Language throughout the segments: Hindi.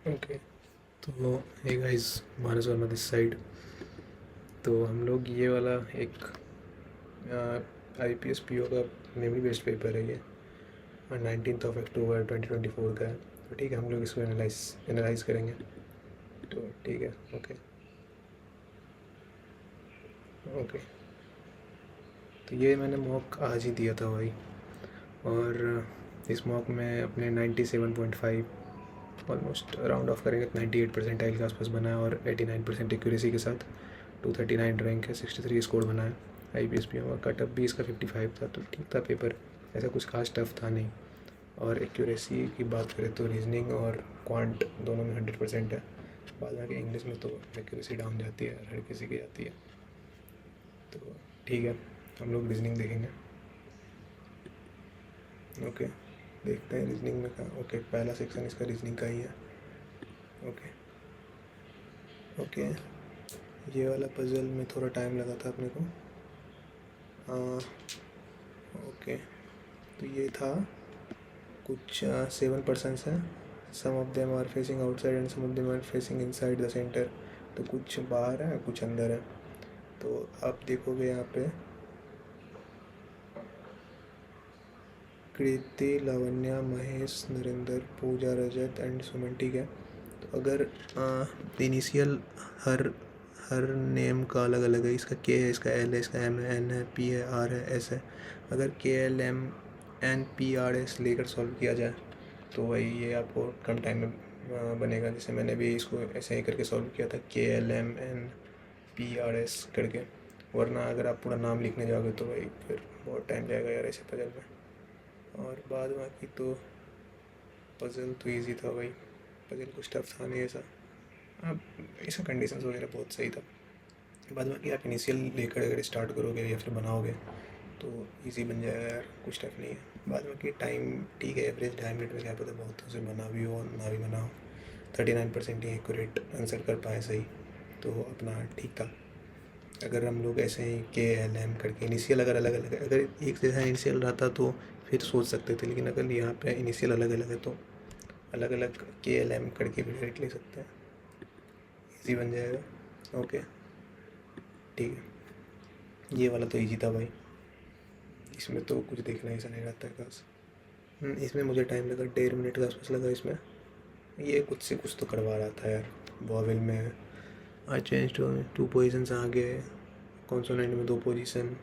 ओके। तो hey guys, Manas Verma this side. तो हम लोग ये वाला एक IPS PO का मेमोरी बेस्ड पेपर है ये, और 19 अक्टूबर 2024 का है। तो ठीक है, हम लोग इसको एनालाइज करेंगे। तो ठीक है। ओके। ओके। तो ये मैंने मॉक आज ही दिया था भाई, और इस मॉक में अपने 97.5 ऑलमोस्ट राउंड ऑफ करेंगे तो 98 परसेंटाइल के आसपास बना है, और 89% एक्यूरेसी के साथ 239 रैंक है, 63 स्कोर बना है। IPS PO का कटअप भी इसका 55 था, तो ठीक था पेपर, ऐसा कुछ खास टफ था नहीं। और एक्यूरेसी की बात करें तो रीजनिंग और क्वांट दोनों में 100% है। बाद में इंग्लिश में तो एक्यूरेसी डाउन जाती है, हर किसी की जाती है। तो ठीक है, हम लोग रीजनिंग देखेंगे। ओके, देखते हैं रीजनिंग में क्या। ओके, पहला सेक्शन इसका रीजनिंग का ही है। ओके। ओके, ये वाला पजल में थोड़ा टाइम लगा था अपने को। ओके, तो ये था कुछ 7 पर्सन्स हैं। Some of them are facing outside and some of them are facing inside the centre. तो कुछ बाहर है, कुछ अंदर है। तो आप देखोगे यहाँ पे कृति, लावण्या, महेश, नरेंद्र, पूजा, रजत एंड सुमन। ठीक है। तो अगर इनिशियल हर हर नेम का अलग अलग है, इसका के है, इसका एल है, इसका एम है, एन है, पी है, आर है, एस है। अगर KLMNPRS लेकर सॉल्व किया जाए तो वही ये आपको कम टाइम में बनेगा। जैसे मैंने भी इसको ऐसे ही करके सॉल्व किया था, KLMNPRS करके। वरना अगर आप पूरा नाम लिखने जाओगे तो भाई फिर बहुत टाइम जाएगा यार ऐसे पजल में। और बाद बाकी तो पजल तो ईजी था भाई, पजल कुछ टफ था नहीं ऐसा। अब ऐसा कंडीशंस वगैरह बहुत सही था। बाद बाकी आप इनिशियल लेकर अगर स्टार्ट करोगे या फिर बनाओगे तो इजी बन जाएगा यार, कुछ टफ नहीं है। बाद बाकी टाइम ठीक है, एवरेज 2.5 मिनट में क्या पता बहुत से बना भी हो ना भी बना हो। 39% ही एक्यूरेट आंसर कर पाए सही, तो अपना ठीक था। अगर हम लोग ऐसे ही KLM करके इनिशियल अगर अलग अलग है, अगर एक जैसा इनिशियल रहता तो फिर सोच सकते थे, लेकिन अगर यहाँ पे इनिशियल अलग अलग है तो अलग अलग KLM करके भी डायरेक्ट ले सकते हैं, इजी बन जाएगा। ओके, ठीक है। ये वाला तो इजी था भाई, इसमें तो कुछ देखना ही सा नहीं रहता है खास। इसमें मुझे टाइम लगा, 1.5 मिनट का आसपास लगा इसमें। ये कुछ से कुछ तो करवा रहा था यार। वॉवेल में आई चेंज टू पोजिशन आगे, कॉन्सोनेंट में 2 पोजीशन,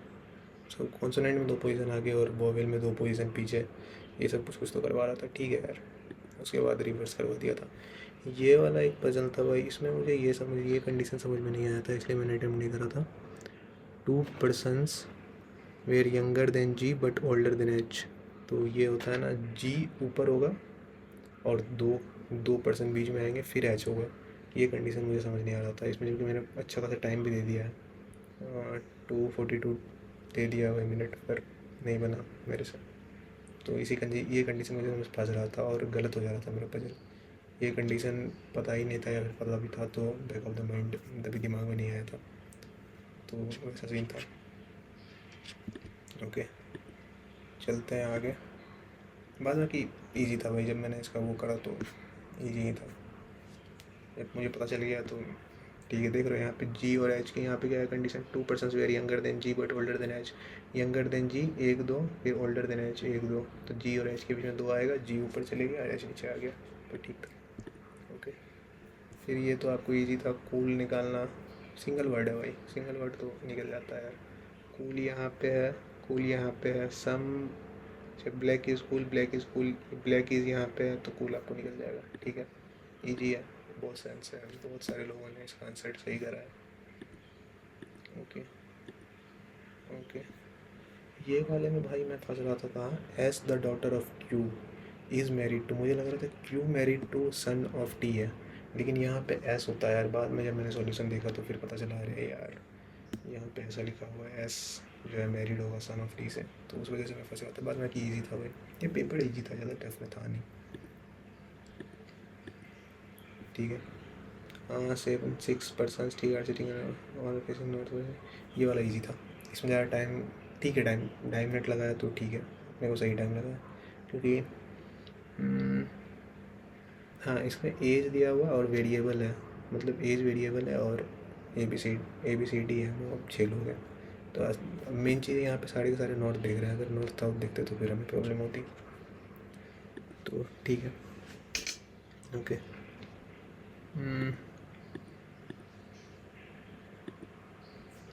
सब कॉन्सोनेंट में 2 पोजीशन आगे और वॉवेल में 2 पोजीशन पीछे। ये सब कुछ तो करवा रहा था, ठीक है यार। उसके बाद रिवर्स करवा दिया था। ये वाला एक पजल था भाई, इसमें मुझे ये कंडीशन समझ में नहीं आया था, इसलिए मैंने अटेम्प्ट नहीं करा था। 2 persons were younger than G but older than H. तो ये होता है ना, जी ऊपर होगा और दो दो पर्सन बीच में आएंगे, फिर एच होगा। ये कंडीशन मुझे समझ नहीं आ रहा था इसमें, क्योंकि मैंने अच्छा खासा टाइम भी दे दिया है। 2:42 दे दिया भाई मिनट, पर नहीं बना मेरे से। तो ये कंडीशन मुझे समझ फंस रहा था और गलत हो जा रहा था मेरा पजल। ये कंडीशन पता ही नहीं था, या फिर पता भी था तो बैक ऑफ द माइंड तभी दिमाग में नहीं आया था। तो वैसा सीन था। ओके, चलते हैं आगे। बाद बाकी ईजी था भाई, जब मैंने इसका वो करा तो ईजी ही था, जब मुझे पता चल गया तो ठीक है। देख रहे हो यहाँ पे जी और एच की, यहाँ पे क्या है condition, 2 person very younger than G but older than H. Younger than G 1 2, फिर ओल्डर देन एच 1 2। तो जी और एच के बीच में 2 आएगा, जी ऊपर चले गया, एच नीचे आ गया, तो ठीक था। ओके, फिर ये तो आपको ईजी था। कूल निकालना, सिंगल वर्ड है भाई, सिंगल वर्ड तो निकल जाता है यार। कूल यहाँ पे है, कूल यहाँ पे है। सम, जब black is cool, black is cool, black is यहाँ पे है तो कूल आपको निकल जाएगा, ठीक है। ईजी है, बहुत सेंस है, बहुत सारे लोगों ने इसका आंसर सही करा है। ओके। ओके, ये वाले में भाई मैं फंस रहा था कहाँ, S the daughter of Q is married to. मुझे लग रहा था Q married to son of T है, लेकिन यहाँ पे एस होता है यार। बाद में जब मैंने सॉल्यूशन देखा तो फिर पता चला, अरे यार यहाँ पे ऐसा लिखा हुआ है, एस जो है मैरिड होगा सन ऑफ टी से, तो उस वजह से मैं फंस रहा था। बाद में कि ईजी था भाई, ये पेपर ईजी था, ज़्यादा टफ में था नहीं, ठीक है। हाँ, 6 पर्सन ठीक है सिटिंग और फेसिंग नॉर्थ वेस्ट। ये वाला इजी था, इसमें ज़्यादा टाइम, ठीक है, टाइम 2.5 मिनट लगाया तो ठीक है, मेरे को सही टाइम लगा, क्योंकि हाँ, इसमें एज दिया हुआ और वेरिएबल है, मतलब एज वेरिएबल है और ए बी सी डी है, वो अब 6 लोग हैं। तो मेन चीज़ यहाँ पे सारे के सारे नॉर्थ दिख रहे हैं, अगर नॉर्थ साउथ दिखते तो फिर हमें प्रॉब्लम होती। तो ठीक है, ओके।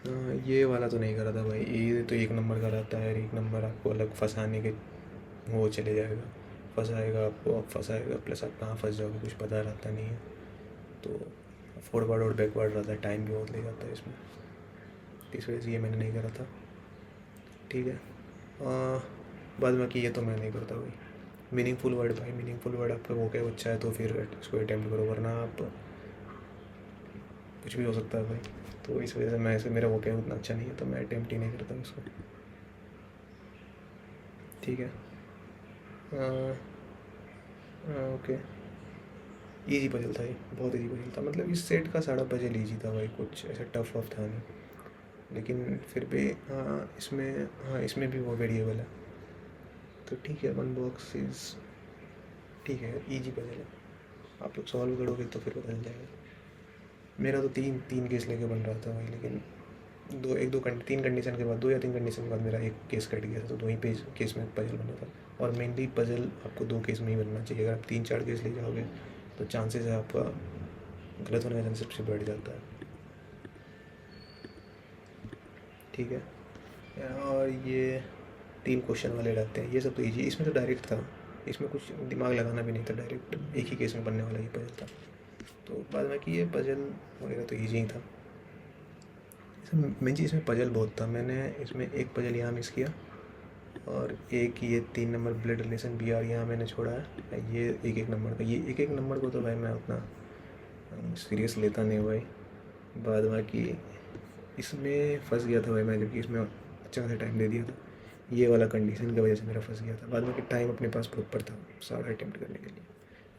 हाँ, ये वाला तो नहीं करा था भाई, ये तो 1 नंबर का रहता है, 1 नंबर आपको अलग फंसाने के वो चले जाएगा, फंसाएगा आपको, फंसाएगा प्लस आप कहाँ फंस जाओगे कुछ पता रहता नहीं है। तो फॉरवर्ड और बैकवर्ड रहता है, टाइम भी बहुत ले जाता है इसमें, इस वजह से ये मैंने नहीं करा था। ठीक है, बाद बाकी ये तो मैं नहीं करता भाई। मीनिंगफुल वर्ड भाई, मीनिंगफुल वर्ड आपका वो क्या अच्छा है तो फिर इसको अटैम्प्ट करो, वरना आप कुछ भी हो सकता है भाई। तो इस वजह से मैं ऐसे, मेरा वो क्या उतना अच्छा नहीं है तो मैं अटैम्प्ट ही नहीं करता उसको। ठीक है, ओके। ईजी पजल था ये, बहुत ईजी पजल था, मतलब इस सेट का सारा पजल ईजी था भाई, कुछ ऐसा टफ वफ था नहीं। लेकिन फिर भी हाँ इसमें भी वो वेरिएबल है, तो ठीक है। 1 बॉक्स इज ठीक है, ईजी पजल है, आप लोग सॉल्व करोगे तो फिर पता चल जाएगा। मेरा तो तीन तीन केस लेके बन रहा था भाई, लेकिन 3 कंडीशन के बाद, 2 या 3 कंडीशन के बाद मेरा एक केस कट गया था, तो 2 ही केस में पजल बना था। और मेनली पजल आपको 2 केस में ही बनना चाहिए, अगर आप 3-4 केस ले जाओगे तो चांसेस है आपका गलत होने का चांस सबसे बढ़ जाता है। ठीक है, और ये 3 क्वेश्चन वाले रहते हैं, ये सब तो ईजी, इसमें तो डायरेक्ट था, इसमें कुछ दिमाग लगाना भी नहीं था, डायरेक्ट एक ही केस में बनने वाला ये पजल था। तो बाद में कि ये पजल वगैरह तो ईजी ही था। मेन चीज़ इसमें पजल बहुत था, मैंने इसमें एक पजल यहाँ मिस किया, और एक ये 3 number blood relation B R यहाँ मैंने छोड़ा है। ये 1-1 नंबर का, ये 1-1 नंबर को तो भाई मैं उतना सीरियस लेता नहीं भाई। बाद बाकी इसमें फंस गया था भाई मैं, जबकि इसमें अच्छा खासा टाइम दे दिया था, ये वाला कंडीशन की वजह से मेरा फंस गया था। बाद बाकी टाइम अपने पास प्रॉपर था सारा अटैम्प्ट करने के लिए।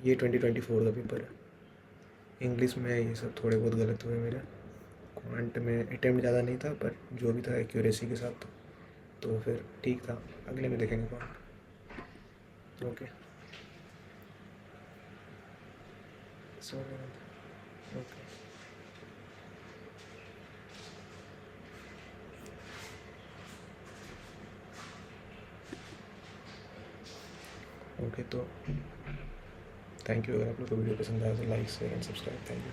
ये 2024 का पेपर है, इंग्लिश में ये सब थोड़े बहुत गलत हुए मेरे, क्वांट में अटैम्प्ट ज़्यादा नहीं था पर जो भी था एक्यूरेसी के साथ था, तो फिर ठीक था। अगले में देखेंगे quant. Okay, so okay, okay. तो थैंक यू, अगर आप लोग को वीडियो पसंद आया तो like share and subscribe. Thank you.